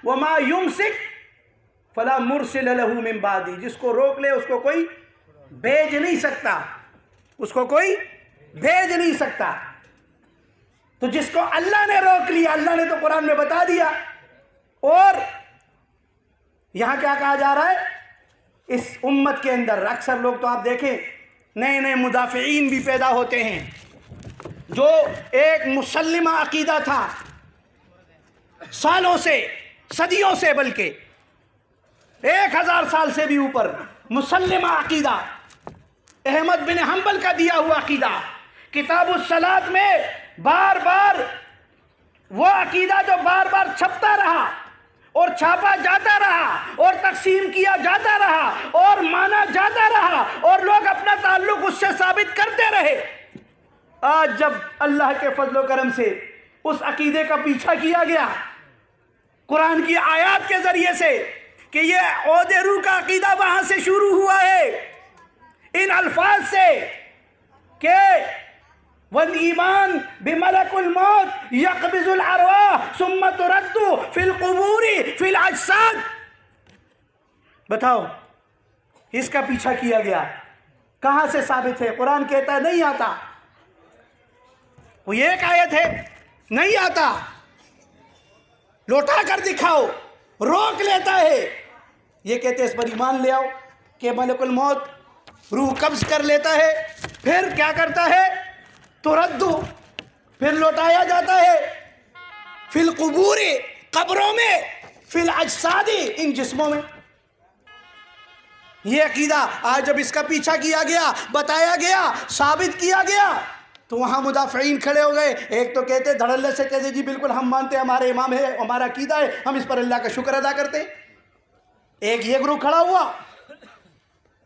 وما یمسک فلا مرسل لہ من بعدہ، جس کو روک لے اس کو کوئی بھیج نہیں سکتا، اس کو کوئی بھیج نہیں سکتا۔ تو جس کو اللہ نے روک لیا، اللہ نے تو قرآن میں بتا دیا۔ اور یہاں کیا کہا جا رہا ہے؟ اس امت کے اندر اکثر لوگ تو آپ دیکھیں نئے نئے مدافعین بھی پیدا ہوتے ہیں، جو ایک مسلمہ عقیدہ تھا سالوں سے، صدیوں سے، بلکہ 1000 سال سے بھی اوپر مسلمہ عقیدہ، احمد بن حنبل کا دیا ہوا عقیدہ، کتاب الصلاۃ میں بار بار وہ عقیدہ جو بار بار چھپتا رہا اور چھاپا جاتا رہا اور تقسیم کیا جاتا رہا اور مانا جاتا رہا اور لوگ اپنا تعلق اس سے ثابت کرتے رہے۔ آج جب اللہ کے فضل و کرم سے اس عقیدے کا پیچھا کیا گیا قرآن کی آیات کے ذریعے سے کہ یہ عہد روح کا عقیدہ وہاں سے شروع ہوا ہے، ان الفاظ سے کہ وَالْإِيمَانُ بِمَلَكُ الْمَوْتِ يَقْبِضُ الْأَرْوَاحَ ثُمَّ تُرَدُّ فِي الْقُبُورِ فِي الْأَجْسَادِ۔ بتاؤ، اس کا پیچھا کیا گیا، کہاں سے ثابت ہے؟ قرآن کہتا ہے نہیں آتا، وہ ایک آیت ہے نہیں آتا، لوٹا کر دکھاؤ، روک لیتا ہے۔ یہ کہتے ہیں اس پر ایمان لے آؤ کہ ملک الموت روح قبض کر لیتا ہے، پھر کیا کرتا ہے؟ تردو، پھر لوٹایا جاتا ہے، فی القبور، قبروں میں، فی الاجساد، ان جسموں میں۔ یہ عقیدہ آج جب اس کا پیچھا کیا گیا، بتایا گیا، ثابت کیا گیا، تو وہاں مدافعین کھڑے ہو گئے۔ ایک تو کہتے دھڑلے سے کہتے جی بالکل ہم مانتے ہیں، ہمارے امام ہے، ہمارا عقیدہ ہے، ہم اس پر اللہ کا شکر ادا کرتے ہیں۔ ایک یہ گروہ کھڑا ہوا،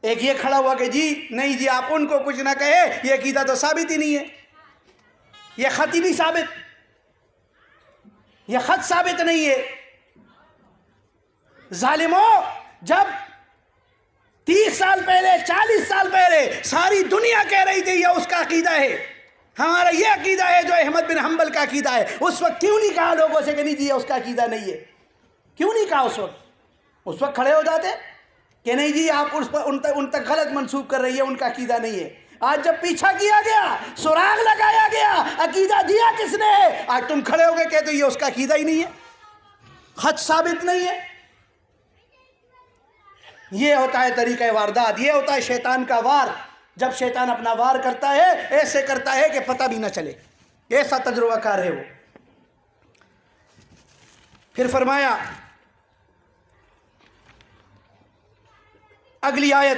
ایک یہ کھڑا ہوا کہ جی نہیں جی آپ ان کو کچھ نہ کہے، یہ عقیدہ تو ثابت ہی نہیں ہے، یہ خط ہی نہیں ثابت، یہ خط ثابت نہیں ہے۔ ظالموں، جب 30 سال پہلے، 40 سال پہلے ساری دنیا کہہ رہی تھی یہ اس کا عقیدہ ہے، ہمارا یہ عقیدہ ہے جو احمد بن حنبل کا عقیدہ ہے، اس وقت کیوں نہیں کہا لوگوں سے کہ نہیں جی یہ اس کا عقیدہ نہیں ہے؟ کیوں نہیں کہا اس وقت کھڑے ہو جاتے کہ نہیں جی آپ اس پر ان تک غلط منسوب کر رہی ہے، ان کا عقیدہ نہیں ہے۔ آج جب پیچھا کیا گیا، سراغ لگایا گیا، عقیدہ دیا کس نے ہے، آج تم کھڑے ہو گئے کہتے یہ اس کا عقیدہ ہی نہیں ہے، خط ثابت نہیں ہے۔ یہ ہوتا ہے طریقہ واردات، یہ ہوتا ہے شیطان کا وار۔ جب شیطان اپنا وار کرتا ہے ایسے کرتا ہے کہ پتہ بھی نہ چلے، ایسا تجربہ کار ہے وہ۔ پھر فرمایا اگلی آیت،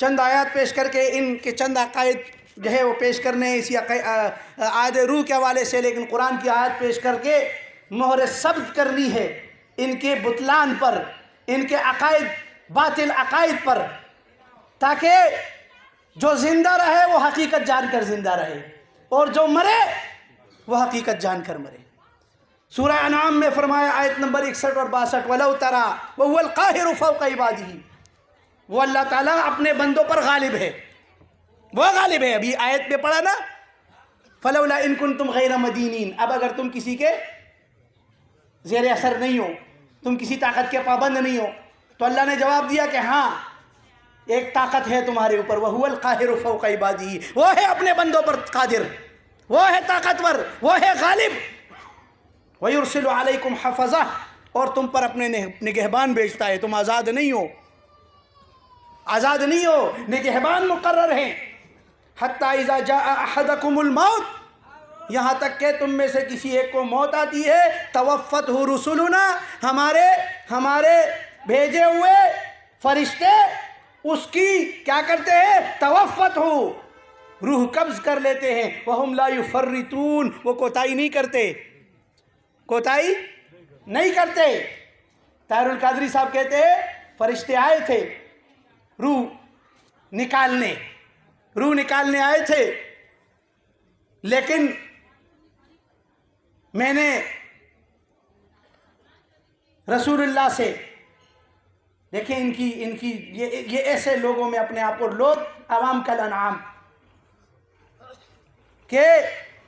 چند آیات پیش کر کے ان کے چند عقائد جو ہے وہ پیش کرنے ہیں اسی عہد روح کے حوالے سے، لیکن قرآن کی آیت پیش کر کے مہر ثبت کرنی ہے ان کے بطلان پر، ان کے عقائد، باطل عقائد پر، تاکہ جو زندہ رہے وہ حقیقت جان کر زندہ رہے اور جو مرے وہ حقیقت جان کر مرے۔ سورہ انعام میں فرمایا آیت نمبر 61 اور 62، وَلَوْ تَرَى وَهُوَ الْقَاهِرُ فَوْقَ عِبَادِهِ، وہ اللہ تعالیٰ اپنے بندوں پر غالب ہے، وہ غالب ہے۔ ابھی آیت میں پڑھا نا فَلَوْلَا إِن كُنْتُمْ غَيْرَ مَدِينِينَ، اب اگر تم کسی کے زیر اثر نہیں ہو، تم کسی طاقت کے پابند نہیں ہو، تو اللہ نے جواب دیا کہ ہاں ایک طاقت ہے تمہارے اوپر، وَهُوَ الْقَاهِرُ فَوْقَ عِبَادِهِ، وہ ہے اپنے بندوں پر قادر، وہ ہے طاقتور، وہ ہے غالب۔ وَيُرْسِلُ عَلَيْكُمْ حَفَظَةً، اور تم پر اپنے نگہبان بھیجتا ہے، تم آزاد نہیں ہو، آزاد نہیں ہو، نگہبان مقرر ہیں۔ حَتَّى إِذَا جَاءَ أَحَدَكُمُ الْمَوْتُ، یہاں تک کہ تم میں سے کسی ایک کو موت آتی ہے، تَوَفَّتْهُ رُسُلُنَا، ہمارے بھیجے ہوئے فرشتے اس کی کیا کرتے ہیں؟ تَوَفَّتْهُ، روح قبض کر لیتے ہیں، وَهُمْ لَا يُفَرِّطُونَ، وہ کوتاہی نہیں کرتے، کوتاہی نہیں کرتے۔ طاہر القادری صاحب کہتے ہیں فرشتے آئے تھے روح نکالنے آئے تھے، لیکن میں نے رسول اللہ سے، دیکھیں ان کی یہ ایسے لوگوں میں اپنے آپ کو لوگ عوام کل انعام، کہ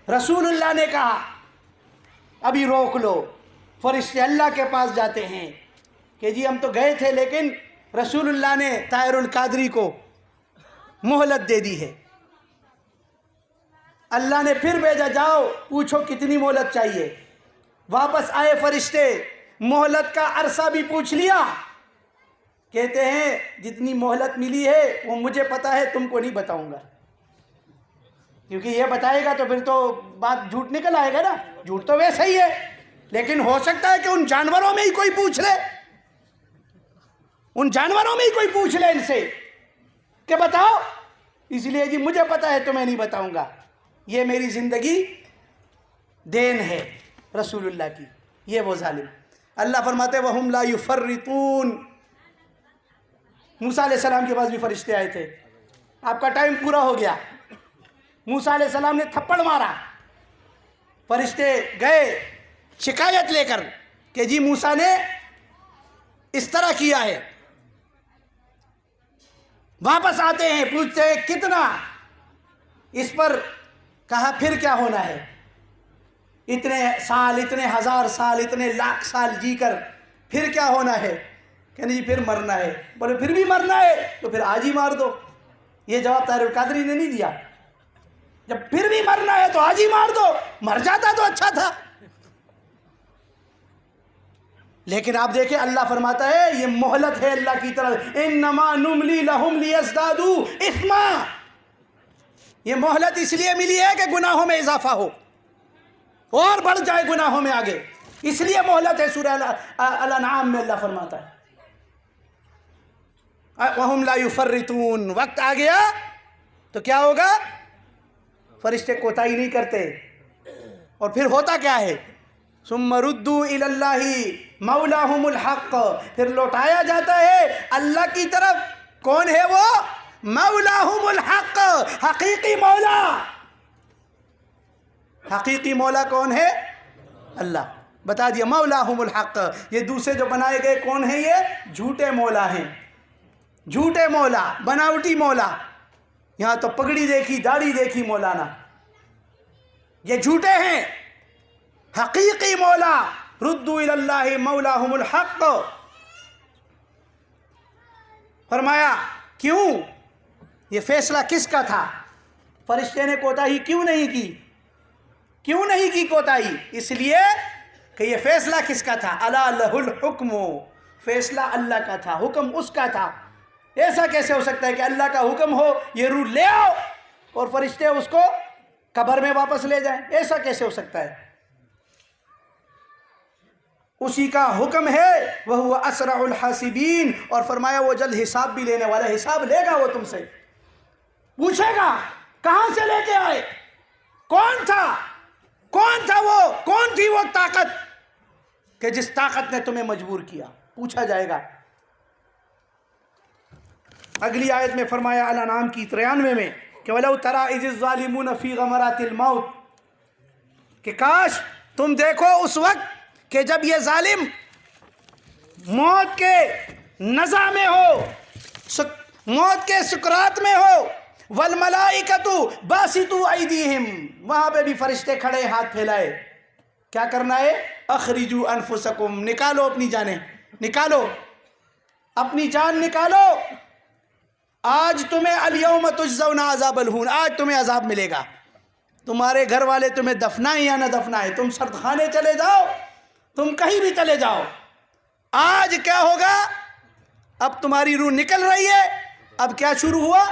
رسول اللہ نے کہا ابھی روک لو، فرشتے اللہ کے پاس جاتے ہیں کہ جی ہم تو گئے تھے لیکن رسول اللہ نے طاہر القادری کو مہلت دے دی ہے. اللہ نے پھر بھیجا جاؤ پوچھو کتنی مہلت چاہیے. واپس آئے فرشتے, مہلت کا عرصہ بھی پوچھ لیا. کہتے ہیں جتنی مہلت ملی ہے وہ مجھے پتہ ہے, تم کو نہیں بتاؤں گا, کیونکہ یہ بتائے گا تو پھر تو بات جھوٹ نکل آئے گا نا. جھوٹ تو ویسے ہی ہے, لیکن ہو سکتا ہے کہ ان جانوروں میں ہی کوئی پوچھ لے, ان جانوروں میں ہی کوئی پوچھ لے ان سے کہ بتاؤ. اس لیے جی مجھے پتہ ہے تمہیں نہیں بتاؤں گا. یہ میری زندگی دین ہے رسول اللہ کی. یہ وہ ظالم. اللہ فرماتے وَهُمْ لَا يُفَرِّطُونَ. موسیٰ علیہ السلام کے پاس بھی فرشتے آئے تھے. آپ کا ٹائم پورا ہو گیا. موسیٰ علیہ السلام نے تھپڑ مارا. فرشتے گئے شکایت لے کر کہ جی موسیٰ نے اس طرح کیا ہے. واپس آتے ہیں, پوچھتے ہیں کتنا. اس پر کہا پھر کیا ہونا ہے, اتنے سال, اتنے ہزار سال, اتنے لاکھ سال جی کر پھر کیا ہونا ہے. کہنے جی پھر مرنا ہے. بولے پھر بھی مرنا ہے تو پھر آج ہی مار دو. یہ جواب طاہر القادری نے نہیں دیا. جب پھر بھی مرنا ہے تو آج ہی مار دو, مر جاتا تو اچھا تھا. لیکن آپ دیکھیں اللہ فرماتا ہے یہ مہلت ہے اللہ کی طرف. انما نملی لہم لیزدادوا اثما. یہ مہلت اس لیے ملی ہے کہ گناہوں میں اضافہ ہو اور بڑھ جائے گناہوں میں آگے, اس لیے مہلت ہے. سورہ الانعام میں اللہ فرماتا ہے وَهُمْ لَا يُفَرِّطُونَ. وقت آ گیا تو کیا ہوگا, فرشتے کوتاہی نہیں کرتے. اور پھر ہوتا کیا ہے, ثُمَّ رُدُّوا إِلَى اللَّهِ مَوْلَاهُمُ الْحَقِّ. پھر لوٹایا جاتا ہے اللہ کی طرف. کون ہے وہ, مولاہم الحق, حقیقی مولا. حقیقی مولا کون ہے, اللہ. بتا دیا مولاہم الحق. یہ دوسرے جو بنائے گئے کون ہیں, یہ جھوٹے مولا ہیں. جھوٹے مولا, بناوٹی مولا. یہاں تو پگڑی دیکھی, داڑھی دیکھی مولانا, یہ جھوٹے ہیں. حقیقی مولا ردوا الی اللہ مولاہم الحق. فرمایا کیوں, یہ فیصلہ کس کا تھا. فرشتے نے کوتاہی کیوں نہیں کی, کیوں نہیں کی کوتاہی. اس لیے کہ یہ فیصلہ کس کا تھا. الا لہ الحکم. فیصلہ اللہ کا تھا, حکم اس کا تھا. ایسا کیسے ہو سکتا ہے کہ اللہ کا حکم ہو یہ روح لے آؤ اور فرشتے اس کو قبر میں واپس لے جائیں. ایسا کیسے ہو سکتا ہے. اسی کا حکم ہے وَهُوَ أَسْرَعُ الْحَاسِبِينَ. اور فرمایا وہ جلد حساب بھی لینے والا. حساب لے گا, وہ تم سے پوچھے گا کہاں سے لے کے آئے, کون تھا, کون تھا وہ, کون تھی وہ طاقت کہ جس طاقت نے تمہیں مجبور کیا. پوچھا جائے گا. اگلی آیت میں فرمایا الانعام کی 93 میں کہ وَلَوْ تَرَىٰ إِذِ الظَّالِمُونَ فِي غَمَرَاتِ الْمَوْتِ. کہ کاش تم دیکھو اس وقت کہ جب یہ ظالم موت کے نزع میں ہو, موت کے سکرات میں ہو. وَالْمَلَائِكَةُ بَاسِطُو أَيْدِيهِمْ. وہاں پہ بھی فرشتے کھڑے ہاتھ پھیلائے. کیا کرنا ہے, اخرجوا انفسکم. نکالو اپنی جانیں, نکالو اپنی جان نکالو. آج تمہیں الیوم تجزون عذاب الہون. آج تمہیں عذاب ملے گا. تمہارے گھر والے تمہیں دفنائیں یا نہ دفنائیں, تم سردخانے چلے جاؤ, تم کہیں بھی چلے جاؤ. آج کیا ہوگا, اب تمہاری روح نکل رہی ہے. اب کیا شروع ہوا,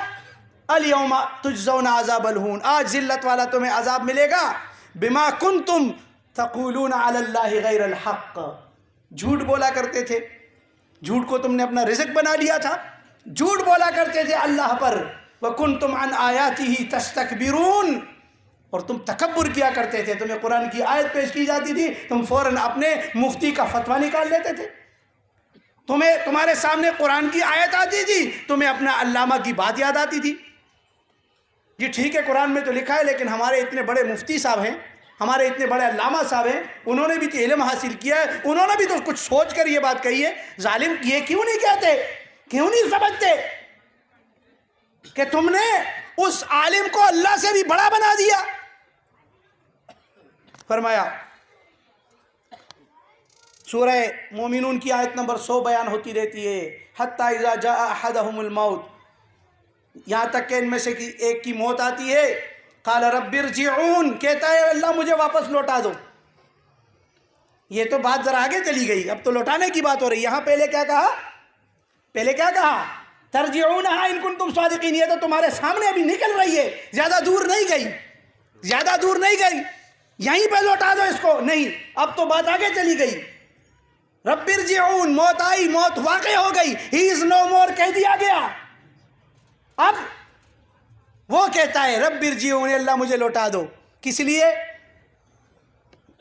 الیوم تجزون عذاب الہون. آج ذلت والا تمہیں عذاب ملے گا. بما کنتم تقولون علی اللہ غیر الحق. جھوٹ بولا کرتے تھے, جھوٹ کو تم نے اپنا رزق بنا لیا تھا. جھوٹ بولا کرتے تھے اللہ پر. وَكُنْتُمْ عَنْ آيَاتِهِ تَسْتَكْبِرُونَ. اور تم تکبر کیا کرتے تھے. تمہیں قرآن کی آیت پیش کی جاتی تھی, تم فوراً اپنے مفتی کا فتویٰ نکال لیتے تھے. تمہارے سامنے قرآن کی آیت آتی تھی, تمہیں اپنا علامہ کی بات یاد آتی تھی. جی ٹھیک ہے قرآن میں تو لکھا ہے, لیکن ہمارے اتنے بڑے مفتی صاحب ہیں, ہمارے اتنے بڑے علامہ صاحب ہیں, انہوں نے بھی تو علم حاصل کیا ہے, انہوں نے بھی تو کچھ سوچ کر یہ بات کہی ہے. ظالم یہ کیوں نہیں کہتے, کیوں نہیں سمجھتے کہ تم نے اس عالم کو اللہ سے بھی بڑا بنا دیا. فرمایا سورہ مومنون کی آیت نمبر 100 بیان ہوتی رہتی ہے، حتیٰ اذا جاء احدہم الموت، یہاں تک کہ ان میں سے ایک کی موت آتی ہے، قال رب ارجعون، کہتا ہے اللہ مجھے واپس لوٹا دو۔ یہ تو بات ذرا آگے چلی گئی، اب تو لوٹانے کی بات ہو رہی۔ یہاں پہلے کیا کہا؟ پہلے کیا کہا؟ ترجعونہا ان کنتم صادقین، یہ تو تمہارے سامنے ابھی نکل رہی ہے، زیادہ دور نہیں گئی، زیادہ دور نہیں گئی، یہیں پہ لوٹا دو اس کو۔ نہیں، اب تو بات آگے چلی گئی۔ رب ارجعون، موت آئی، موت واقع ہو گئی، ہی از نو مور کہہ دیا گیا۔ اب وہ کہتا ہے رب ارجعون، اللہ مجھے لوٹا دو۔ کس لیے؟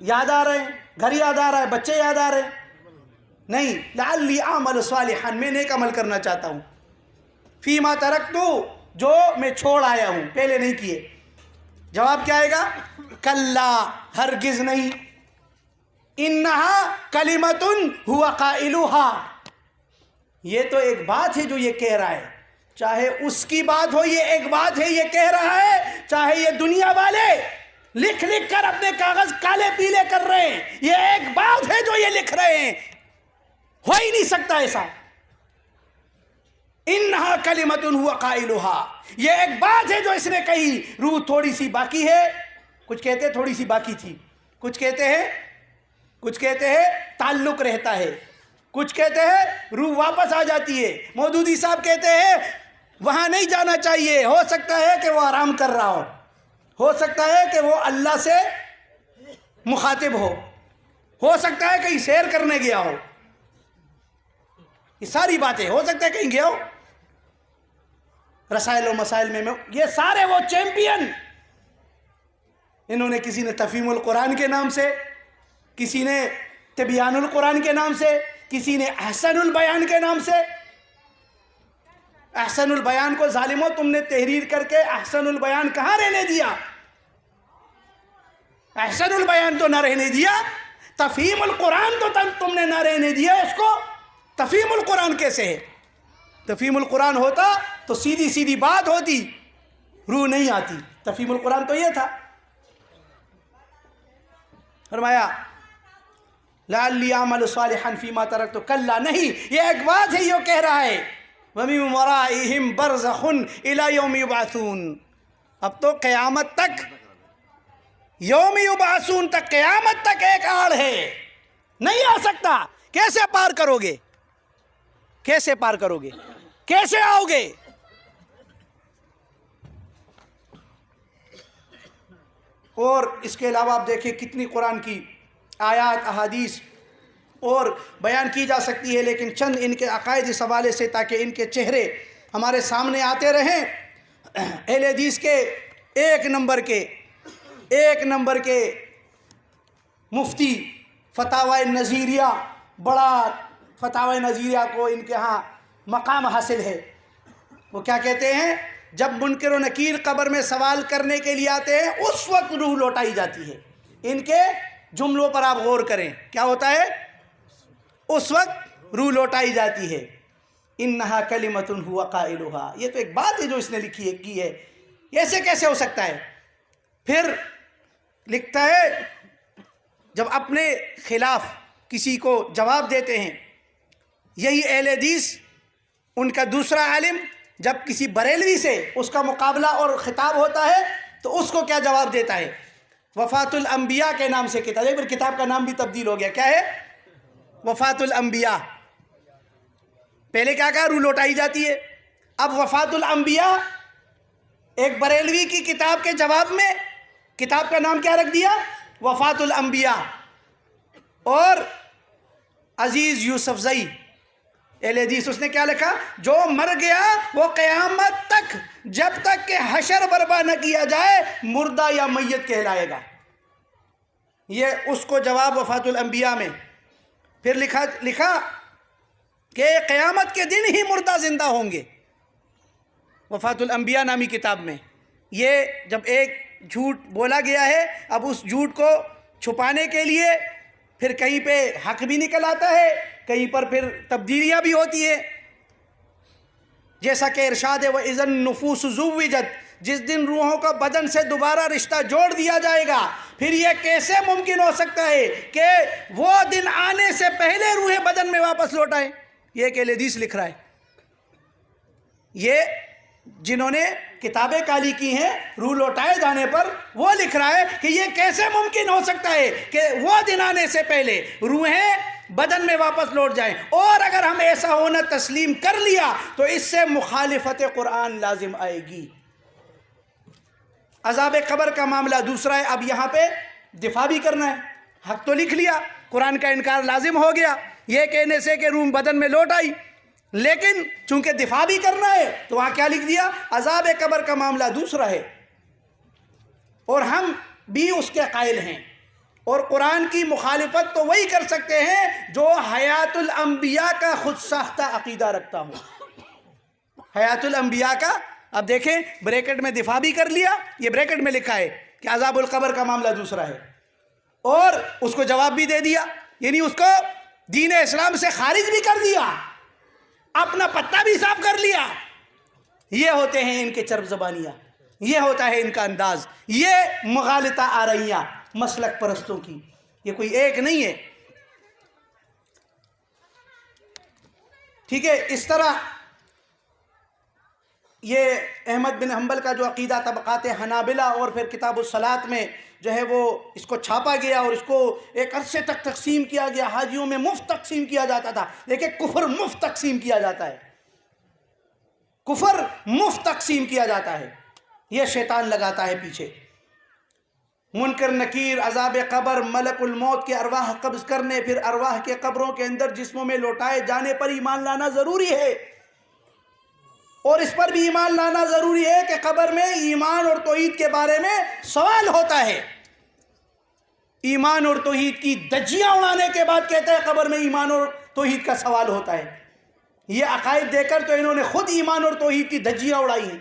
یاد آ رہے ہیں، گھر یاد آ رہا ہے، بچے یاد آ رہے ہیں؟ نہیں، لعلی اعمل صالحا، میں نیک عمل کرنا چاہتا ہوں، فیما ترکت، جو میں چھوڑ آیا ہوں، پہلے نہیں کیے۔ جواب کیا آئے گا؟ کلا، ہرگز نہیں، انہا کلمۃ ہوا قائلھا، یہ تو ایک بات ہے جو یہ کہہ رہا ہے، چاہے اس کی بات ہو، یہ ایک بات ہے یہ کہہ رہا ہے، چاہے یہ دنیا والے لکھ لکھ کر اپنے کاغذ کالے پیلے کر رہے ہیں، یہ ایک بات ہے جو یہ لکھ رہے ہیں، ہو ہی نہیں سکتا ایسا۔ انہا کلمۃ ہوا قائلھا، یہ ایک بات ہے جو اس نے کہی، روح تھوڑی سی باقی ہے، کچھ کہتے ہیں تھوڑی سی باقی تھی، کچھ کہتے ہیں تعلق رہتا ہے، کچھ کہتے ہیں روح واپس آ جاتی ہے۔ مودودی صاحب کہتے ہیں وہاں نہیں جانا چاہیے، ہو سکتا ہے کہ وہ آرام کر رہا ہو سکتا ہے کہ وہ اللہ سے مخاطب ہو سکتا ہے کہیں سیر کرنے گیا ہو، یہ ساری باتیں، ہو سکتا ہے کہیں گیا ہو۔ رسائل و مسائل میں یہ سارے وہ چیمپئن، انہوں نے کسی نے تفہیم القرآن کے نام سے، کسی نے تبیان القرآن کے نام سے، کسی نے احسن البیان کے نام سے۔ احسن البیان کو ظالموں تم نے تحریر کر کے احسن البیان کہاں رہنے دیا؟ احسن البیان تو نہ رہنے دیا، تفہیم القرآن تو تم نے نہ رہنے دیا اس کو۔ تفہیم القرآن کیسے ہے؟ تفہیم القرآن ہوتا تو سیدھی سیدھی بات ہوتی، روح نہیں آتی۔ تفہیم القرآن تو یہ تھا۔ فرمایا لعلی اعمل صالحا فیما ترکت، کلا نہیں، یہ ایک بات ہے یہ کہہ رہا ہے، ومن ورائہم برزخ الی یوم یبعثون، اب تو قیامت تک، یوم یبعثون تک، قیامت تک ایک آڑ ہے، نہیں آ سکتا۔ کیسے پار کرو گے؟ کیسے پار کرو گے؟ کیسے آؤ گے؟ اور اس کے علاوہ آپ دیکھیں کتنی قرآن کی آیات، احادیث اور بیان کی جا سکتی ہے، لیکن چند ان کے عقائد اس حوالے سے تاکہ ان کے چہرے ہمارے سامنے آتے رہیں۔ اہل حدیث کے ایک نمبر کے مفتی، فتاوی نظیریہ، بڑا فتاوی نظیریہ کو ان کے ہاں مقام حاصل ہے۔ وہ کیا کہتے ہیں؟ جب منکر و نکیر قبر میں سوال کرنے کے لیے آتے ہیں اس وقت روح لوٹائی جاتی ہے۔ ان کے جملوں پر آپ غور کریں، کیا ہوتا ہے؟ اس وقت روح لوٹائی جاتی ہے۔ انہا کلمۃ ہوا قائلھا، یہ تو ایک بات ہے جو اس نے کی ہے، ایسے کیسے ہو سکتا ہے؟ پھر لکھتا ہے جب اپنے خلاف کسی کو جواب دیتے ہیں، یہی اہل حدیث، ان کا دوسرا عالم جب کسی بریلوی سے اس کا مقابلہ اور خطاب ہوتا ہے تو اس کو کیا جواب دیتا ہے؟ وفات الانبیاء کے نام سے کتاب، ایک بار کتاب کا نام بھی تبدیل ہو گیا، کیا ہے؟ وفات الانبیاء۔ پہلے کیا کہا؟ روح لوٹائی جاتی ہے، اب وفات الانبیاء ایک بریلوی کی کتاب کے جواب میں کتاب کا نام کیا رکھ دیا؟ وفات الانبیاء۔ اور عزیز یوسف زئی اہل حدیث، اس نے کیا لکھا؟ جو مر گیا وہ قیامت تک، جب تک کہ حشر برپا نہ کیا جائے، مردہ یا میت کہلائے گا۔ یہ اس کو جواب وفات الانبیاء میں۔ پھر لکھا کہ قیامت کے دن ہی مردہ زندہ ہوں گے، وفات الانبیاء نامی کتاب میں۔ یہ جب ایک جھوٹ بولا گیا ہے، اب اس جھوٹ کو چھپانے کے لیے پھر کہیں پہ حق بھی نکل آتا ہے، کہیں پر پھر تبدیلیاں بھی ہوتی ہیں، جیسا کہ ارشاد ہے وَإِذَا النُّفُوسُ زُوِّجَتْ، جس دن روحوں کا بدن سے دوبارہ رشتہ جوڑ دیا جائے گا، پھر یہ کیسے ممکن ہو سکتا ہے کہ وہ دن آنے سے پہلے روح بدن میں واپس لوٹ آئے؟ یہ کہ حدیث لکھ رہا ہے، یہ جنہوں نے کتابیں کالی کی ہیں روح لوٹائے جانے پر، وہ لکھ رہا ہے کہ یہ کیسے ممکن ہو سکتا ہے کہ وہ دن آنے سے پہلے روحیں بدن میں واپس لوٹ جائیں۔ اور اگر ہم ایسا ہونا تسلیم کر لیا تو اس سے مخالفت قرآن لازم آئے گی۔ عذاب قبر کا معاملہ دوسرا ہے۔ اب یہاں پہ دفاع بھی کرنا ہے، حق تو لکھ لیا، قرآن کا انکار لازم ہو گیا یہ کہنے سے کہ روح بدن میں لوٹ آئی، لیکن چونکہ دفاع بھی کرنا ہے تو وہاں کیا لکھ دیا؟ عذاب قبر کا معاملہ دوسرا ہے، اور ہم بھی اس کے قائل ہیں۔ اور قرآن کی مخالفت تو وہی کر سکتے ہیں جو حیات الانبیاء کا خود ساختہ عقیدہ رکھتا ہوں، حیات الانبیاء کا۔ اب دیکھیں بریکٹ میں دفاع بھی کر لیا، یہ بریکٹ میں لکھا ہے کہ عذاب القبر کا معاملہ دوسرا ہے، اور اس کو جواب بھی دے دیا، یعنی اس کو دین اسلام سے خارج بھی کر دیا، اپنا پتہ بھی صاف کر لیا۔ یہ ہوتے ہیں ان کے چرب زبانیاں، یہ ہوتا ہے ان کا انداز، یہ مغالطہ آ رہیاں مسلک پرستوں کی، یہ کوئی ایک نہیں ہے، ٹھیک ہے۔ اس طرح یہ احمد بن حنبل کا جو عقیدہ طبقات حنابلہ اور پھر کتاب الصلاۃ میں جو ہے وہ اس کو چھاپا گیا اور اس کو ایک عرصے تک تقسیم کیا گیا، حاجیوں میں مفت تقسیم کیا جاتا تھا، دیکھیں کفر مفت تقسیم کیا جاتا ہے، کفر مفت تقسیم کیا جاتا ہے، یہ شیطان لگاتا ہے پیچھے۔ منکر نکیر، عذاب قبر، ملک الموت کے ارواح قبض کرنے، پھر ارواح کے قبروں کے اندر جسموں میں لوٹائے جانے پر ایمان لانا ضروری ہے، اور اس پر بھی ایمان لانا ضروری ہے کہ قبر میں ایمان اور توحید کے بارے میں سوال ہوتا ہے۔ ایمان اور توحید کی دجیاں اڑانے کے بعد کہتا ہے قبر میں ایمان اور توحید کا سوال ہوتا ہے۔ یہ عقائد دے کر تو انہوں نے خود ایمان اور توحید کی دجیاں اڑائی ہیں،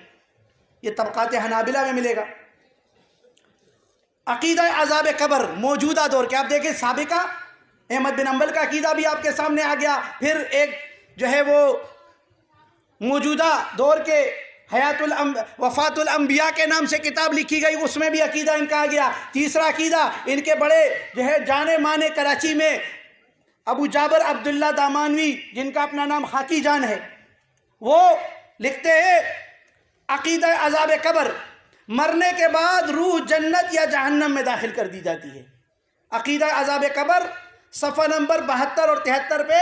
یہ طبقات حنابلہ میں ملے گا۔ عقیدہ عذاب قبر موجودہ دور کے آپ دیکھیں، سابقہ احمد بن حنبل کا عقیدہ بھی آپ کے سامنے آ گیا، پھر ایک جو ہے وہ موجودہ دور کے وفات الانبیاء کے نام سے کتاب لکھی گئی، اس میں بھی عقیدہ ان کا آ گیا۔ تیسرا عقیدہ ان کے بڑے جو ہے جانے مانے کراچی میں ابو جابر عبداللہ دامانوی، جن کا اپنا نام خاکی جان ہے، وہ لکھتے ہیں عقیدہ عذاب قبر، مرنے کے بعد روح جنت یا جہنم میں داخل کر دی جاتی ہے۔ عقیدہ عذاب قبر صفحہ نمبر 72 اور 73 پہ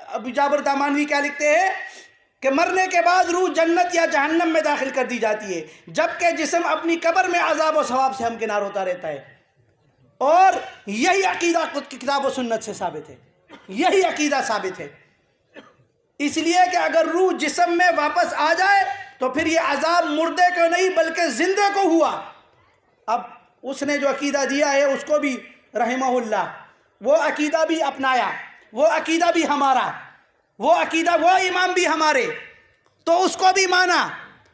ابو جابر دامانوی کیا لکھتے ہیں کہ مرنے کے بعد روح جنت یا جہنم میں داخل کر دی جاتی ہے، جبکہ جسم اپنی قبر میں عذاب و ثواب سے ہمکنار ہوتا رہتا ہے۔ اور یہی عقیدہ کتاب و سنت سے ثابت ہے، یہی عقیدہ ثابت ہے، اس لیے کہ اگر روح جسم میں واپس آ جائے تو پھر یہ عذاب مردے کو نہیں بلکہ زندے کو ہوا۔ اب اس نے جو عقیدہ دیا ہے اس کو بھی رحمہ اللہ وہ عقیدہ بھی اپنایا، وہ عقیدہ بھی ہمارا، وہ عقیدہ وہ امام بھی ہمارے، تو اس کو بھی مانا،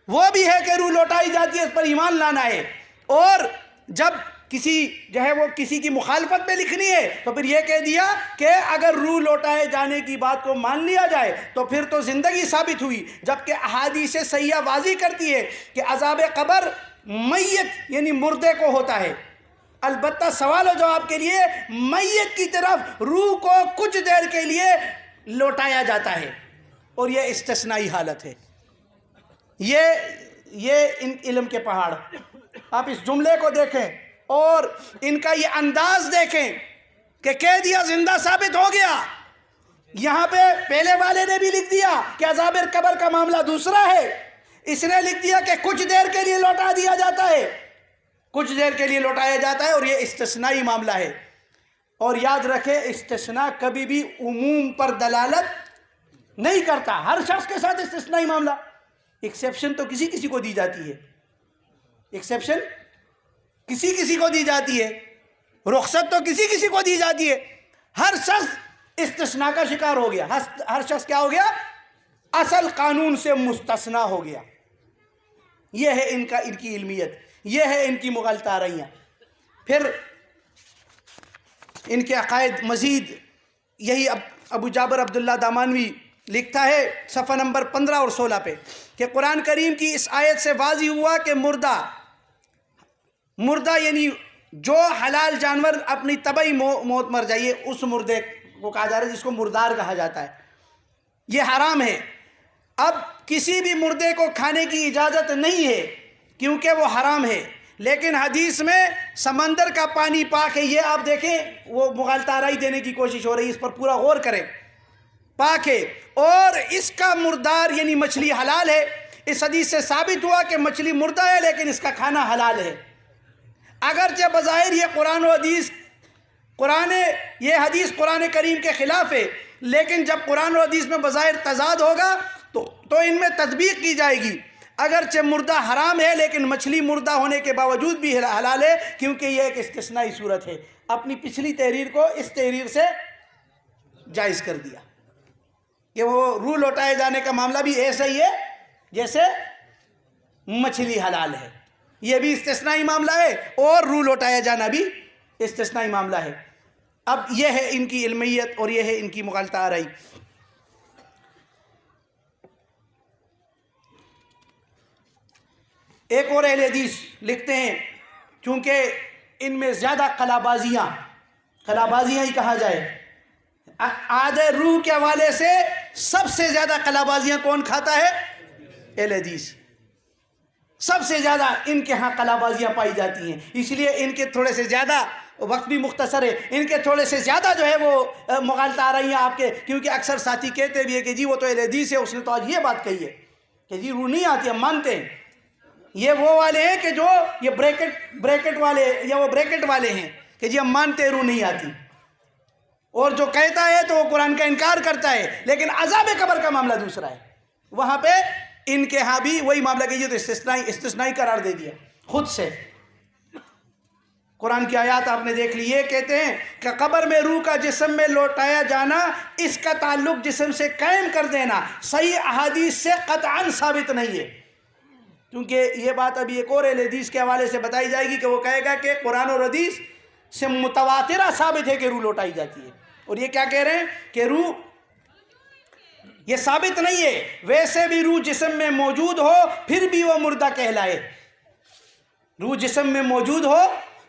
وہ بھی ہے کہ روح لوٹائی جاتی ہے، اس پر ایمان لانا ہے۔ اور جب کسی جو ہے وہ کسی کی مخالفت میں لکھنی ہے تو پھر یہ کہہ دیا کہ اگر روح لوٹائے جانے کی بات کو مان لیا جائے تو پھر تو زندگی ثابت ہوئی، جبکہ احادیث صحیحہ واضح کرتی ہے کہ عذاب قبر میت یعنی مردے کو ہوتا ہے۔ البتہ سوال و جواب کے لیے میت کی طرف روح کو کچھ دیر کے لیے لوٹایا جاتا ہے، اور یہ استثنائی حالت ہے۔ یہ ان علم کے پہاڑ، آپ اس جملے کو دیکھیں اور ان کا یہ انداز دیکھیں کہ کہہ دیا زندہ ثابت ہو گیا۔ یہاں پہ پہلے والے نے بھی لکھ دیا کہ عذاب قبر کا معاملہ دوسرا ہے، اس نے لکھ دیا کہ کچھ دیر کے لیے لوٹا دیا جاتا ہے، کچھ دیر کے لیے لوٹایا جاتا ہے، اور یہ استثنائی معاملہ ہے۔ اور یاد رکھے استثناء کبھی بھی عموم پر دلالت نہیں کرتا، ہر شخص کے ساتھ استثنائی معاملہ، ایکسیپشن تو کسی کسی کو دی جاتی ہے، ایکسیپشن کسی کسی کو دی جاتی ہے، رخصت تو کسی کسی کو دی جاتی ہے۔ ہر شخص استثناء کا شکار ہو گیا، ہر شخص کیا ہو گیا؟ اصل قانون سے مستثنیٰ ہو گیا۔ یہ ہے ان کی علمیت، یہ ہے ان کی مغالطہ آرائیاں۔ پھر ان کے عقائد مزید یہی ابو جابر عبداللہ دامانوی لکھتا ہے صفحہ نمبر 15 اور 16 پہ کہ قرآن کریم کی اس آیت سے واضح ہوا کہ مردہ یعنی جو حلال جانور اپنی طبعی موت مر جائے اس مردے کو کہا جا رہا ہے، جس کو مردار کہا جاتا ہے، یہ حرام ہے۔ اب کسی بھی مردے کو کھانے کی اجازت نہیں ہے کیونکہ وہ حرام ہے، لیکن حدیث میں سمندر کا پانی پاک ہے، یہ آپ دیکھیں وہ مغالطہ آرائی دینے کی کوشش ہو رہی ہے، اس پر پورا غور کریں، پاک ہے، اور اس کا مردار یعنی مچھلی حلال ہے۔ اس حدیث سے ثابت ہوا کہ مچھلی مردہ ہے لیکن اس کا کھانا حلال ہے، اگرچہ بظاہر یہ حدیث قرآن کریم کے خلاف ہے، لیکن جب قرآن و حدیث میں بظاہر تضاد ہوگا تو ان میں تطبیق کی جائے گی۔ اگرچہ مردہ حرام ہے لیکن مچھلی مردہ ہونے کے باوجود بھی حلال ہے، کیونکہ یہ ایک استثنائی صورت ہے۔ اپنی پچھلی تحریر کو اس تحریر سے جائز کر دیا کہ وہ روح لوٹائے جانے کا معاملہ بھی ایسا ہی ہے جیسے مچھلی حلال ہے، یہ بھی استثنائی معاملہ ہے اور روح لوٹایا جانا بھی استثنائی معاملہ ہے۔ اب یہ ہے ان کی علمیت اور یہ ہے ان کی مغالطہ آرائی۔ ایک اور اہل حدیث لکھتے ہیں چونکہ ان میں زیادہ قلابازیاں ہی کہا جائے، عہد روح کے حوالے سے سب سے زیادہ قلابازیاں کون کھاتا ہے؟ اہل حدیث، سب سے زیادہ ان کے ہاں قلابازیاں پائی جاتی ہیں، اس لیے ان کے تھوڑے سے زیادہ وقت بھی مختصر ہے، ان کے تھوڑے سے زیادہ جو ہے وہ مغالطہ آ رہی ہیں آپ کے، کیونکہ اکثر ساتھی کہتے بھی ہے کہ جی وہ تو اہل حدیث ہے، اس نے تو آج یہ بات کہی ہے کہ جی روح نہیں آتی، ہم مانتے ہیں۔ یہ وہ والے ہیں کہ جو یہ بریکٹ والے یا وہ بریکٹ والے ہیں کہ جی ہم مانتے ہیں روح نہیں آتی، اور جو کہتا ہے تو وہ قرآن کا انکار کرتا ہے، لیکن عذاب قبر کا معاملہ دوسرا ہے، وہاں پہ ان کے ہاں بھی وہی معاملہ کہ یہ تو استثنائی قرار دے دیا خود سے۔ قرآن کی آیات آپ نے دیکھ لی، یہ کہتے ہیں کہ قبر میں روح کا جسم میں لوٹایا جانا، اس کا تعلق جسم سے قائم کر دینا صحیح احادیث سے قطعاً ثابت نہیں ہے، کیونکہ یہ بات ابھی ایک اور اہل حدیث کے حوالے سے بتائی جائے گی کہ وہ کہے گا کہ قرآن اور حدیث سے متواترہ ثابت ہے کہ روح لوٹائی جاتی ہے، اور یہ کیا کہہ رہے ہیں کہ روح یہ ثابت نہیں ہے، ویسے بھی روح جسم میں موجود ہو پھر بھی وہ مردہ کہلائے، روح جسم میں موجود ہو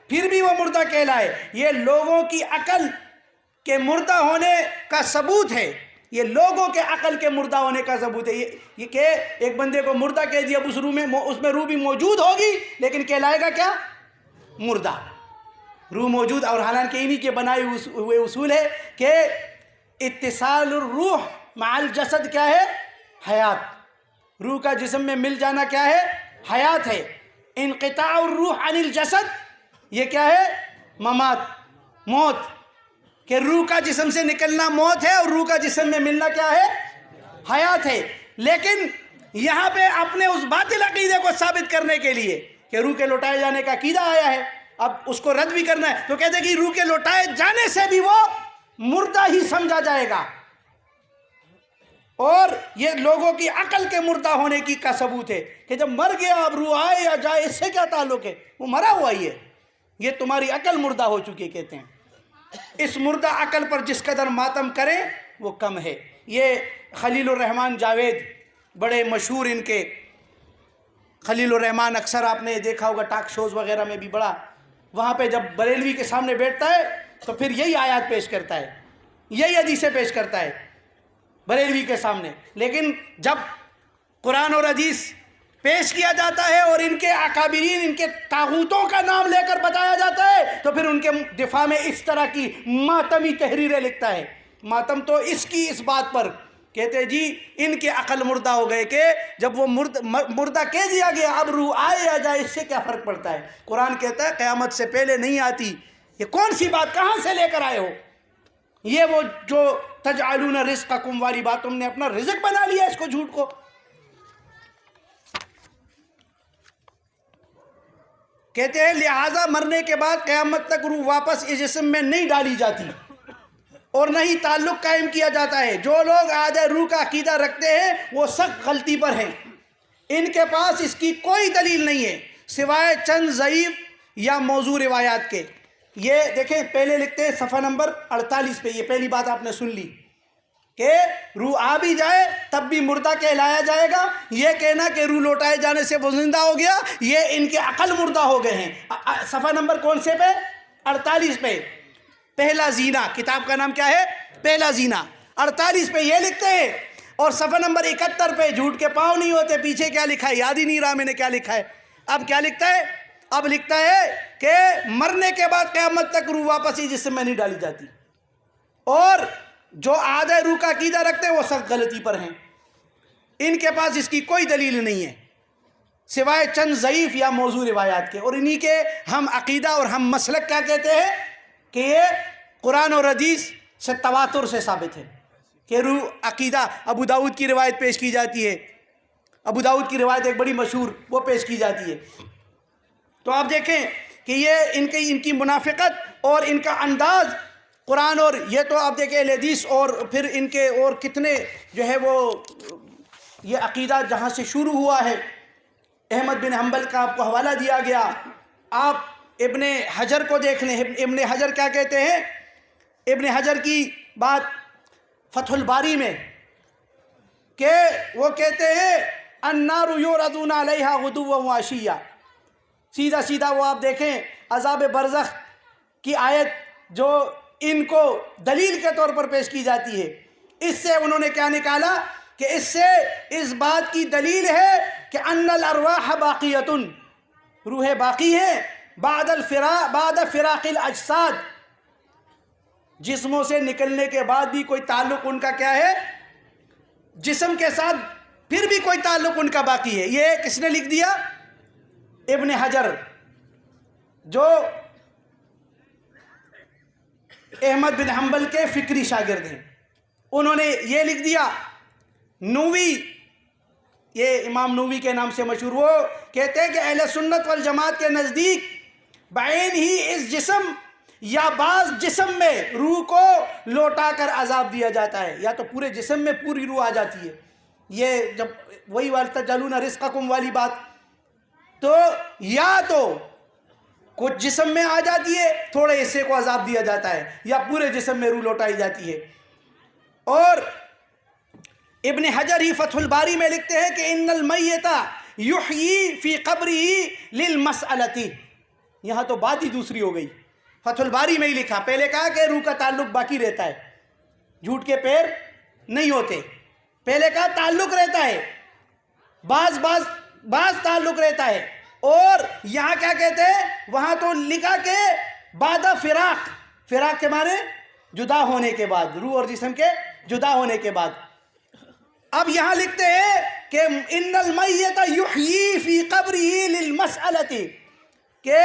پھر بھی وہ مردہ کہلائے، یہ لوگوں کی عقل کے مردہ ہونے کا ثبوت ہے، یہ لوگوں کے عقل کے مردہ ہونے کا ثبوت ہے، یہ کہ ایک بندے کو مردہ کہہ دیا، اس میں روح بھی موجود ہوگی لیکن کہلائے گا کیا؟ مردہ، روح موجود، اور حالانکہ انہی کے بنائے ہوئے اصول ہے کہ اتصال الروح مع الجسد کیا ہے؟ حیات، روح کا جسم میں مل جانا کیا ہے؟ حیات ہے، انقطاع الروح عن الجسد یہ کیا ہے؟ ممات، موت، کہ روح کا جسم سے نکلنا موت ہے اور روح کا جسم میں ملنا کیا ہے؟ حیات ہے۔ لیکن یہاں پہ اپنے اس باطل عقیدے کو ثابت کرنے کے لیے کہ روح کے لوٹائے جانے کا عقیدہ آیا ہے، اب اس کو رد بھی کرنا ہے، تو کہتے ہیں کہ روح کے لوٹائے جانے سے بھی وہ مردہ ہی سمجھا جائے گا، اور یہ لوگوں کی عقل کے مردہ ہونے کی کا ثبوت ہے کہ جب مر گیا اب روح آئے یا جائے اس سے کیا تعلق ہے؟ وہ مرا ہوا ہی ہے، یہ تمہاری عقل مردہ ہو چکی ہے۔ کہتے ہیں اس مردہ عقل پر جس قدر ماتم کرے وہ کم ہے۔ یہ خلیل الرحمن جاوید بڑے مشہور ان کے، خلیل الرحمن اکثر آپ نے دیکھا ہوگا ٹاک شوز وغیرہ میں بھی، بڑا وہاں پہ جب بریلوی کے سامنے بیٹھتا ہے تو پھر یہی آیات پیش کرتا ہے، یہی حدیثیں پیش کرتا ہے بریلوی کے سامنے، لیکن جب قرآن اور حدیث پیش کیا جاتا ہے اور ان کے اکابرین، ان کے طاغوتوں کا نام لے کر بتایا جاتا ہے تو پھر ان کے دفاع میں اس طرح کی ماتمی تحریریں لکھتا ہے۔ ماتم تو اس کی اس بات پر کہتے ہیں جی ان کے عقل مردہ ہو گئے کہ جب وہ مردہ کہہ دیا گیا اب روح آئے یا جائے اس سے کیا فرق پڑتا ہے؟ قرآن کہتا ہے قیامت سے پہلے نہیں آتی، یہ کون سی بات کہاں سے لے کر آئے ہو؟ یہ وہ جو تجعلون رزقکم والی بات، تم نے اپنا رزق بنا لیا اس کو، جھوٹ کو۔ کہتے ہیں لہٰذا مرنے کے بعد قیامت تک روح واپس اس جسم میں نہیں ڈالی جاتی اور نہ ہی تعلق قائم کیا جاتا ہے۔ جو لوگ عہد روح کا عقیدہ رکھتے ہیں وہ سخت غلطی پر ہیں، ان کے پاس اس کی کوئی دلیل نہیں ہے سوائے چند ضعیف یا موضوع روایات کے۔ یہ دیکھیں پہلے لکھتے ہیں صفحہ نمبر 48 پہ، یہ پہلی بات آپ نے سن لی کہ روح آ بھی جائے تب بھی مردہ کہلایا جائے گا. یہ کہنا کہ روح لوٹائے جانے سے وہ زندہ ہو گیا، یہ ان کے عقل مردہ ہو گئے ہیں. صفحہ نمبر کون سے پہ؟ 48 پہ. پہلا زینہ، کتاب کا نام کیا ہے؟ پہلا زینہ. 48 پہ یہ لکھتے ہیں. اور صفحہ نمبر 71 پہ جھوٹ کے پاؤں نہیں ہوتے، پیچھے کیا لکھا ہے یاد ہی نہیں رہا میں نے کیا لکھا ہے. اب کیا لکھتا ہے؟ اب لکھتا ہے کہ مرنے کے بعد قیامت تک روح واپس ہی جسم میں نہیں ڈالی جاتی. اور جو آدھے روح کا عقیدہ رکھتے ہیں وہ سخت غلطی پر ہیں. ان کے پاس اس کی کوئی دلیل نہیں ہے سوائے چند ضعیف یا موضوع روایات کے. اور انہی کے ہم عقیدہ اور ہم مسلک کیا کہتے ہیں کہ یہ قرآن اور حدیث سے تواتر سے ثابت ہے کہ روح عقیدہ. ابو داؤد کی روایت پیش کی جاتی ہے، ابو داؤد کی روایت ایک بڑی مشہور وہ پیش کی جاتی ہے. تو آپ دیکھیں کہ یہ ان کی منافقت اور ان کا انداز قرآن، اور یہ تو آپ دیکھیں اہل حدیث اور پھر ان کے اور کتنے جو ہے وہ یہ عقیدہ جہاں سے شروع ہوا ہے. احمد بن حنبل کا آپ کو حوالہ دیا گیا. آپ ابن حجر کو دیکھ لیں. ابن حجر کیا کہتے ہیں؟ ابن حجر کی بات فتح الباری میں کہ وہ کہتے ہیں النار یعرضون علیہا غدوا وعشیا. سیدھا سیدھا وہ آپ دیکھیں عذاب برزخ کی آیت جو ان کو دلیل کے طور پر پیش کی جاتی ہے. اس سے انہوں نے کیا نکالا کہ اس سے اس بات کی دلیل ہے کہ ان الارواح باقیۃ، روح باقی ہے بعد فراق الاجساد، جسموں سے نکلنے کے بعد بھی کوئی تعلق ان کا کیا ہے جسم کے ساتھ، پھر بھی کوئی تعلق ان کا باقی ہے. یہ کس نے لکھ دیا؟ ابن حجر، جو احمد بن حنبل کے فکری شاگرد ہیں. انہوں نے یہ لکھ دیا. نووی، یہ امام نووی کے نام سے مشہور، وہ کہتے ہیں کہ اہل سنت والجماعت کے نزدیک بعین ہی اس جسم یا بعض جسم میں روح کو لوٹا کر عذاب دیا جاتا ہے، یا تو پورے جسم میں پوری روح آ جاتی ہے. یہ جب وہی وَلْتَجْعَلُونَ رِزْقَكُمْ والی بات، تو یا تو کچھ جسم میں آ جاتی ہے تھوڑے حصے کو عذاب دیا جاتا ہے، یا پورے جسم میں روح لوٹائی جاتی ہے. اور ابن حجر ہی فتح الباری میں لکھتے ہیں کہ ان المیت یحیی فی قبرہ للمسألۃ. یہاں تو بات ہی دوسری ہو گئی. فتح الباری میں ہی لکھا، پہلے کہا کہ روح کا تعلق باقی رہتا ہے، جھوٹ کے پیر نہیں ہوتے. پہلے کہا تعلق رہتا ہے، بعض تعلق رہتا ہے. اور یہاں کیا کہتے ہیں؟ وہاں تو لکھا کہ بعد فراق کے معنی جدا ہونے کے بعد، روح اور جسم کے جدا ہونے کے بعد. اب یہاں لکھتے ہیں کہ ان المیت یحیی فی قبرہ للمسألۃ، کہ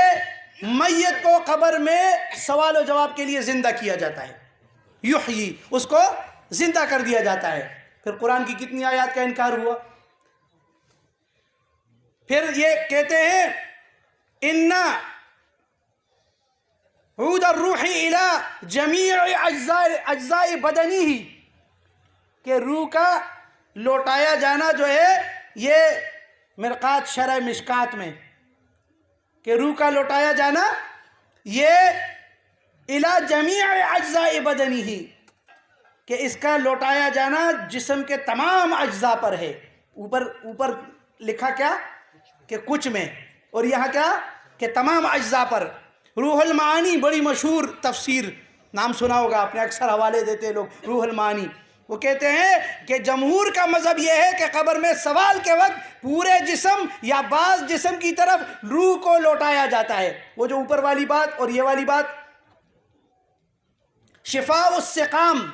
میت کو قبر میں سوال و جواب کے لیے زندہ کیا جاتا ہے. یحیی، اس کو زندہ کر دیا جاتا ہے. پھر قرآن کی کتنی آیات کا انکار ہوا. پھر یہ کہتے ہیں ان عود الروح الی جمیع اجزاء بدنہ، کہ روح کا لوٹایا جانا جو ہے یہ مرقات شرح مشکات میں، کہ روح کا لوٹایا جانا یہ الی جمیع اجزاء بدنہ، کہ اس کا لوٹایا جانا جسم کے تمام اجزاء پر ہے. اوپر لکھا کیا کہ کچھ میں، اور یہاں کیا کہ تمام اجزاء پر. روح المعانی بڑی مشہور تفسیر، نام سنا ہوگا آپ نے، اکثر حوالے دیتے لوگ روح المعانی. وہ کہتے ہیں کہ جمہور کا مذہب یہ ہے کہ قبر میں سوال کے وقت پورے جسم یا بعض جسم کی طرف روح کو لوٹایا جاتا ہے. وہ جو اوپر والی بات اور یہ والی بات. شفاء السقام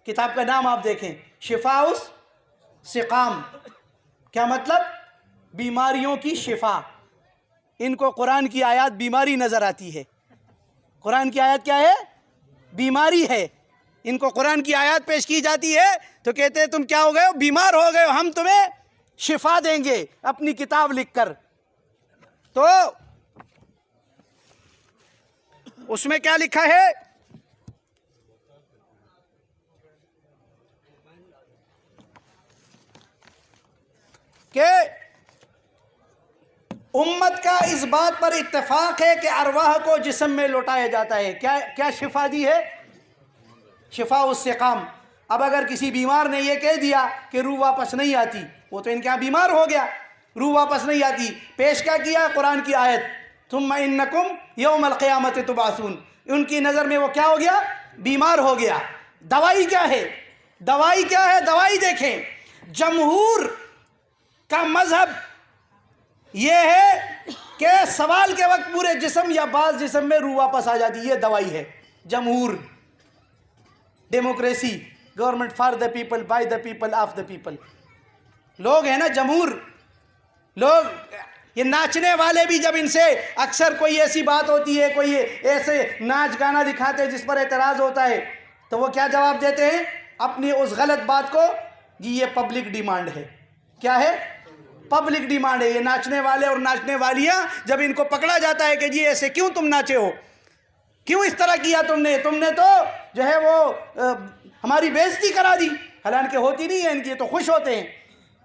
کتاب کا نام آپ دیکھیں، شفاء السقام کیا مطلب؟ بیماریوں کی شفا. ان کو قرآن کی آیات بیماری نظر آتی ہے. قرآن کی آیات کیا ہے؟ بیماری ہے. ان کو قرآن کی آیات پیش کی جاتی ہے تو کہتے ہیں تم کیا ہو گئے ہو؟ بیمار ہو گئے ہو، ہم تمہیں شفا دیں گے اپنی کتاب لکھ کر. تو اس میں کیا لکھا ہے کہ امت کا اس بات پر اتفاق ہے کہ ارواح کو جسم میں لوٹایا جاتا ہے. کیا شفا دی ہے؟ شفاء السقام. اب اگر کسی بیمار نے یہ کہہ دیا کہ روح واپس نہیں آتی، وہ تو ان کے یہاں بیمار ہو گیا، روح واپس نہیں آتی، پیش کیا قرآن کی آیت ثم انکم یوم القیامت تبعثون، ان کی نظر میں وہ کیا ہو گیا؟ بیمار ہو گیا۔ دوائی کیا ہے؟ دوائی کیا ہے؟ دوائی دیکھیں، جمہور کا مذہب یہ ہے کہ سوال کے وقت پورے جسم یا بعض جسم میں روح واپس آ جاتی، یہ دوائی ہے۔ جمہور، democracy, government for the people, by the people, of the people, لوگ ہیں نا جمہور لوگ۔ یہ ناچنے والے بھی جب ان سے اکثر کوئی ایسی بات ہوتی ہے، کوئی ایسے ناچ گانا دکھاتے ہیں جس پر اعتراض ہوتا ہے، تو وہ کیا جواب دیتے ہیں اپنی اس غلط بات کو؟ جی یہ پبلک ڈیمانڈ ہے۔ کیا ہے؟ پبلک ڈیمانڈ ہے۔ یہ ناچنے والے اور ناچنے والیاں جب ان کو پکڑا جاتا ہے کہ جی ایسے کیوں تم ناچے ہو، کیوں اس طرح کیا تم نے تو جو ہے وہ ہماری بےزتی کرا دی، حالانکہ ہوتی نہیں ہے ان کی، تو خوش ہوتے ہیں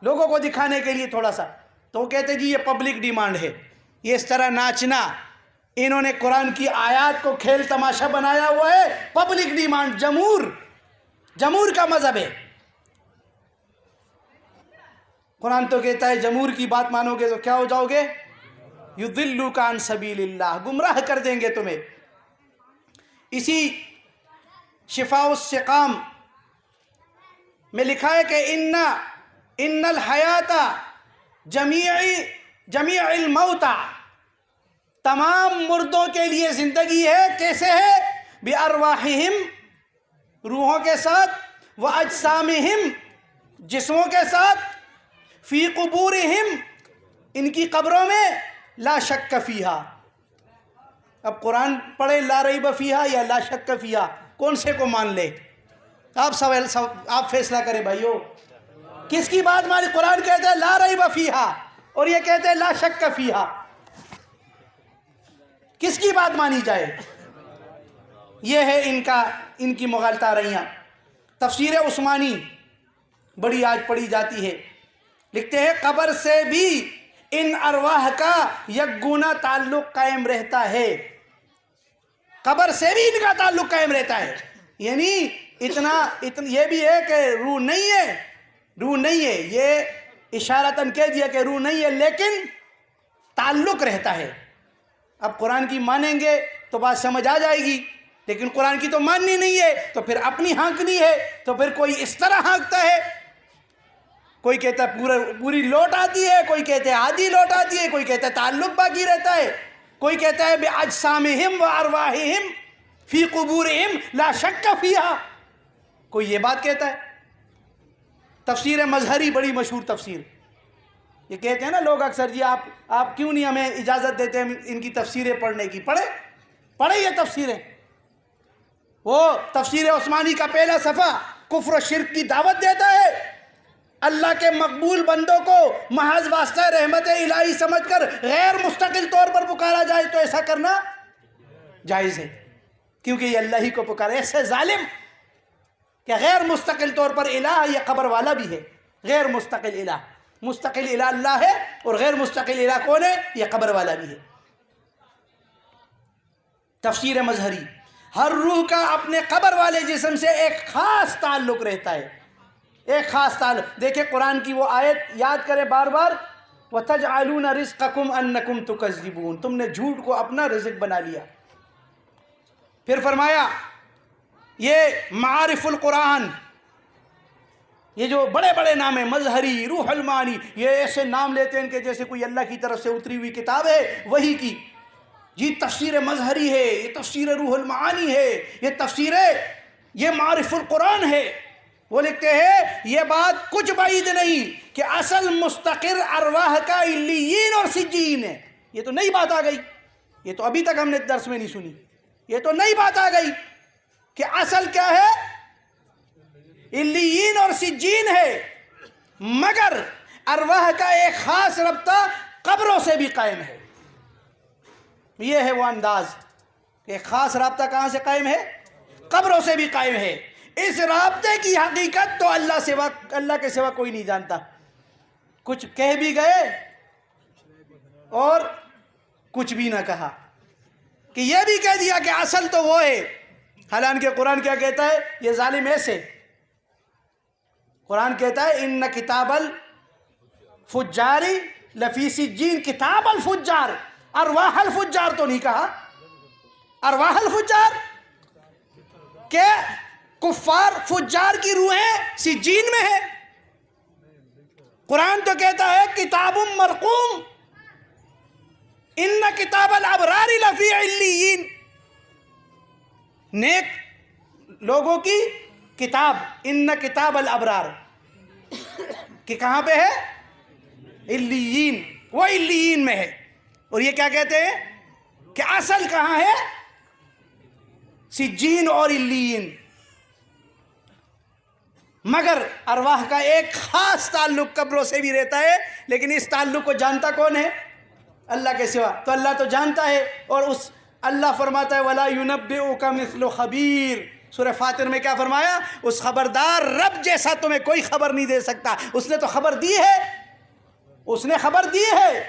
لوگوں کو دکھانے کے لیے تھوڑا سا، تو وہ کہتے ہیں جی یہ پبلک ڈیمانڈ ہے۔ یہ اس طرح ناچنا، انہوں نے قرآن کی آیات کو کھیل تماشا بنایا ہوا ہے، پبلک ڈیمانڈ، جمہور کا مذہب ہے۔ قرآن تو کہتا ہے جمہور کی بات مانو گے تو کیا ہو جاؤ گے؟ یضلوک عن سبیل اللہ، گمراہ کر دیں گے تمہیں۔ اسی شفاء السقام میں لکھا ہے کہ ان الحیات جمیع الموت، تمام مردوں کے لیے زندگی ہے، کیسے ہے؟ بارواحہم، روحوں کے ساتھ، واجسامہم، جسموں کے ساتھ، فی قبورہم، ان کی قبروں میں، لا شک فیہا۔ اب قرآن پڑھے لا ریب فیہا یا لا شک فیہا، کون سے کو مان لے؟ آپ فیصلہ کریں بھائیو، کس کی بات مانی؟ قرآن کہتا ہے لا ریب فیہا اور یہ کہتے ہیں لا شک فیہا، کس کی بات مانی جائے؟ یہ ہے ان کی مغالطہ رہیاں۔ تفسیر عثمانی بڑی آج پڑھی جاتی ہے، لکھتے ہیں قبر سے بھی ان ارواح کا یکگونا تعلق قائم رہتا ہے، قبر سے بھی ان کا تعلق قائم رہتا ہے، یعنی اتنا یہ بھی ہے کہ روح نہیں ہے، یہ اشارتاً کہہ دیا کہ روح نہیں ہے، لیکن تعلق رہتا ہے۔ اب قرآن کی مانیں گے تو بات سمجھ آ جائے گی، لیکن قرآن کی تو ماننی نہیں ہے، تو پھر اپنی ہانکنی ہے، تو پھر کوئی اس طرح ہانکتا ہے، کوئی کہتا ہے پوری لوٹ آتی ہے، کوئی کہتا ہے آدھی لوٹ آتی ہے، کوئی کہتا ہے تعلق باقی رہتا ہے، کوئی کہتا ہے بِأَجْسَامِهِمْ وَأَرْوَاحِهِمْ فِي قُبُورِهِمْ لَا شَكَّ فِيهَا، کوئی یہ بات کہتا ہے۔ تفسیر مظہری بڑی مشہور تفسیر، یہ کہتے ہیں نا لوگ اکثر جی آپ کیوں نہیں ہمیں اجازت دیتے ہیں ان کی تفسیریں پڑھنے کی؟ پڑھے یہ تفسیریں۔ وہ تفسیر عثمانی کا پہلا صفحہ کفر و شرک کی دعوت دیتا ہے، اللہ کے مقبول بندوں کو محض واسطہ رحمت الہی سمجھ کر غیر مستقل طور پر پکارا جائے تو ایسا کرنا جائز ہے، کیونکہ یہ اللہ ہی کو پکارے۔ ایسے ظالم کہ غیر مستقل طور پر الہ، یہ قبر والا بھی ہے، غیر مستقل الہ، مستقل الہ اللہ ہے اور غیر مستقل الہ کون ہے؟ یہ قبر والا بھی ہے۔ تفسیر مظہری، ہر روح کا اپنے قبر والے جسم سے ایک خاص تعلق رہتا ہے، ایک خاص تعلق۔ دیکھیں قرآن کی وہ آیت یاد کریں بار بار، وَتَجْعَلُونَ رِزْقَكُمْ أَنَّكُمْ تُكَذِّبُونَ، تم نے جھوٹ کو اپنا رزق بنا لیا۔ پھر فرمایا یہ معارف القرآن، یہ جو بڑے بڑے نام ہیں، مظہری، روح المعانی، یہ ایسے نام لیتے ہیں کہ جیسے کوئی اللہ کی طرف سے اتری ہوئی کتاب ہے وہی کی۔ یہ تفسیر مظہری ہے، یہ تفسیر روح المعانی ہے، یہ تفسیر یہ معارف القرآن ہے۔ وہ لکھتے ہیں یہ بات کچھ بعید نہیں کہ اصل مستقر ارواح کا علیین اور سجین ہے۔ یہ تو نئی بات آ گئی، یہ تو ابھی تک ہم نے درس میں نہیں سنی، یہ تو نئی بات آ گئی کہ اصل کیا ہے؟ علیین اور سجین ہے، مگر ارواح کا ایک خاص رابطہ قبروں سے بھی قائم ہے۔ یہ ہے وہ انداز کہ ایک خاص رابطہ کہاں سے قائم ہے؟ قبروں سے بھی قائم ہے۔ اس رابطے کی حقیقت تو اللہ کے سوا کوئی نہیں جانتا۔ کچھ کہہ بھی گئے اور کچھ بھی نہ کہا، کہ یہ بھی کہہ دیا کہ اصل تو وہ ہے، حالانکہ قرآن کیا کہتا ہے؟ یہ ظالم ایسے قرآن کہتا ہے ان کتاب الفجار لفی سجین، کتاب الفجار، ارواح الفجار تو نہیں کہا، ارواح الفجار کہ کفار فجار کی روحیں سجین میں ہے۔ قرآن تو کہتا ہے کتاب مرقوم، ان کتاب الابرار لفی علیین، نیک لوگوں کی کتاب، ان کتاب الابرار کہ کہاں پہ ہے؟ علیین، وہ علیین میں ہے۔ اور یہ کیا کہتے ہیں کہ اصل کہاں ہے؟ سجین اور علیین۔ مگر ارواح کا ایک خاص تعلق قبروں سے بھی رہتا ہے، لیکن اس تعلق کو جانتا کون ہے؟ اللہ کے سوا۔ تو اللہ تو جانتا ہے، اور اس اللہ فرماتا ہے وَلَا يُنَبِّئُكَ مِثْلُ خَبِيرٍ۔ سورہ فاطر میں کیا فرمایا؟ اس خبردار رب جیسا تمہیں کوئی خبر نہیں دے سکتا، اس نے تو خبر دی ہے، اس نے خبر دی ہے۔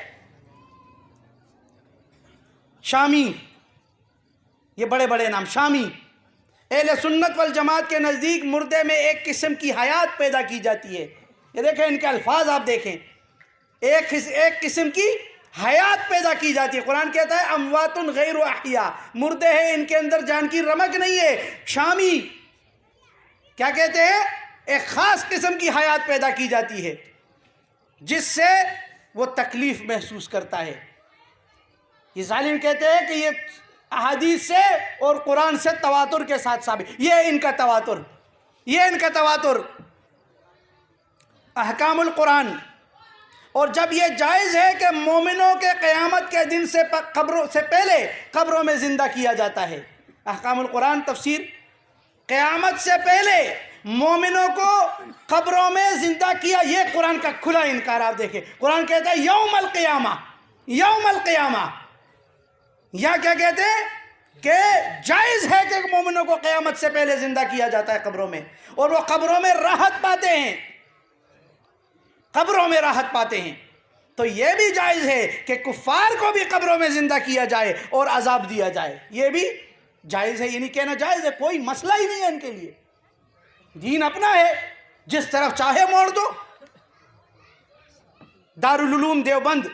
شامی، یہ بڑے بڑے نام، شامی۔ اہل سنت والجماعت کے نزدیک مردے میں ایک قسم کی حیات پیدا کی جاتی ہے۔ یہ دیکھیں ان کے الفاظ، آپ دیکھیں، ایک قسم کی حیات پیدا کی جاتی ہے۔ قرآن کہتا ہے اموات غیر احیاء، مردے ہیں، ان کے اندر جان کی رمق نہیں ہے۔ شامی کیا کہتے ہیں؟ ایک خاص قسم کی حیات پیدا کی جاتی ہے جس سے وہ تکلیف محسوس کرتا ہے۔ یہ ظالم کہتے ہیں کہ یہ احادیث سے اور قرآن سے تواتر کے ساتھ ثابت، یہ ان کا تواتر، یہ ان کا تواتر، احکام القرآن۔ اور جب یہ جائز ہے کہ مومنوں کے قیامت کے دن سے قبروں سے پہلے قبروں میں زندہ کیا جاتا ہے، احکام القرآن تفسیر، قیامت سے پہلے مومنوں کو قبروں میں زندہ کیا، یہ قرآن کا کھلا انکار۔ آپ دیکھیں قرآن کہتا ہے یوم القیامہ، یوم القیامہ، یا کیا کہتے ہیں کہ جائز ہے کہ مومنوں کو قیامت سے پہلے زندہ کیا جاتا ہے قبروں میں، اور وہ قبروں میں راحت پاتے ہیں، قبروں میں راحت پاتے ہیں۔ تو یہ بھی جائز ہے کہ کفار کو بھی قبروں میں زندہ کیا جائے اور عذاب دیا جائے، یہ بھی جائز ہے۔ یہ نہیں کہنا جائز ہے، کوئی مسئلہ ہی نہیں ہے ان کے لیے، دین اپنا ہے، جس طرف چاہے موڑ دو۔ دارالعلوم دیوبند،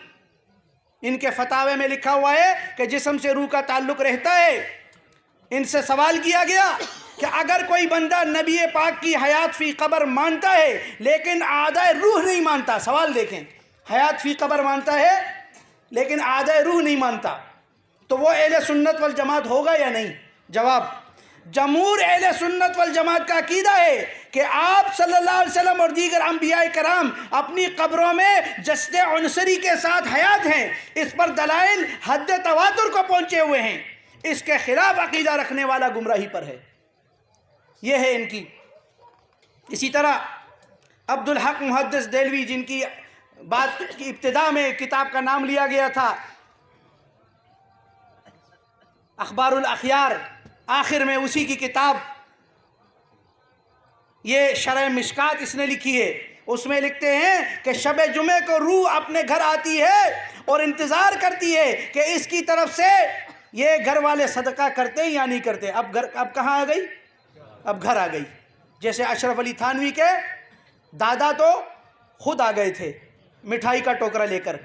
ان کے فتاوے میں لکھا ہوا ہے کہ جسم سے روح کا تعلق رہتا ہے۔ ان سے سوال کیا گیا کہ اگر کوئی بندہ نبی پاک کی حیات فی قبر مانتا ہے لیکن اعضائے روح نہیں مانتا، سوال دیکھیں، حیات فی قبر مانتا ہے لیکن اعضائے روح نہیں مانتا، تو وہ اہل سنت والجماعت ہوگا یا نہیں؟ جواب، جمہور اہل سنت والجماعت کا عقیدہ ہے کہ آپ صلی اللہ علیہ وسلم اور دیگر انبیاء کرام اپنی قبروں میں جسد عنصری کے ساتھ حیات ہیں۔ اس پر دلائل حد تواتر کو پہنچے ہوئے ہیں۔ اس کے خلاف عقیدہ رکھنے والا گمراہی پر ہے، یہ ہے ان کی۔ اسی طرح عبدالحق محدث دہلوی، جن کی بات کی ابتدا میں کتاب کا نام لیا گیا تھا اخبار الاخیار، آخر میں اسی کی کتاب یہ شرح مشکات اس نے لکھی ہے، اس میں لکھتے ہیں کہ شب جمعے کو روح اپنے گھر آتی ہے اور انتظار کرتی ہے کہ اس کی طرف سے یہ گھر والے صدقہ کرتے یا نہیں کرتے۔ اب کہاں آ گئی؟ اب گھر آ گئی۔ جیسے اشرف علی تھانوی کے دادا تو خود آ گئے تھے مٹھائی کا ٹوکرا لے کر،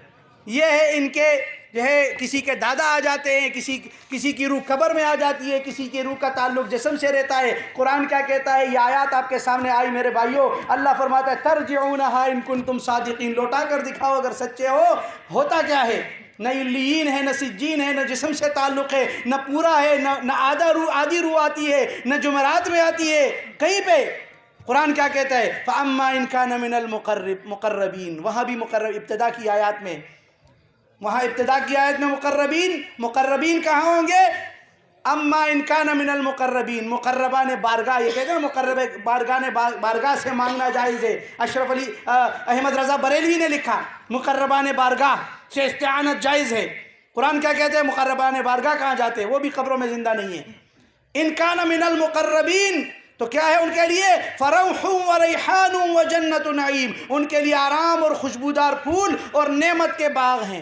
یہ ہے ان کے جو ہے کسی کے دادا آ جاتے ہیں، کسی کی روح قبر میں آ جاتی ہے، کسی کی روح کا تعلق جسم سے رہتا ہے۔ قرآن کیا کہتا ہے؟ یہ آیات آپ کے سامنے آئی میرے بھائیوں، اللہ فرماتا ہے ترجعونہا ان کنتم صادقین، لوٹا کر دکھاؤ اگر سچے ہو۔ ہوتا کیا ہے؟ نہ علیین ہے، نہ سجین ہے، نہ جسم سے تعلق ہے، نہ پورا ہے، نہ آدھی روح آتی ہے، نہ جمعرات میں آتی ہے کہیں پہ۔ قرآن کیا کہتا ہے؟ فَأَمَّا إِن كَانَ مِنَ الْمُقَرَّبِينَ، وہاں بھی ابتدا کی آیات میں، مقربین کہاں ہوں گے؟ اما ان کان من المقربین، مقربان بارگاہ، یہ کہتے ہیں مقرب بارگاہ سے مانگنا جائز ہے۔ اشرف علی احمد رضا بریلوی نے لکھا مقربان بارگاہ سے استعانت جائز ہے۔ قرآن کیا کہتے ہیں؟ مقربان بارگاہ کہاں جاتے ہیں؟ وہ بھی قبروں میں زندہ نہیں ہیں۔ ان کان من المقربین تو کیا ہے ان کے لیے؟ فروح و ریحان و جنت نعیم، ان کے لیے آرام اور خوشبودار پھول اور نعمت کے باغ ہیں۔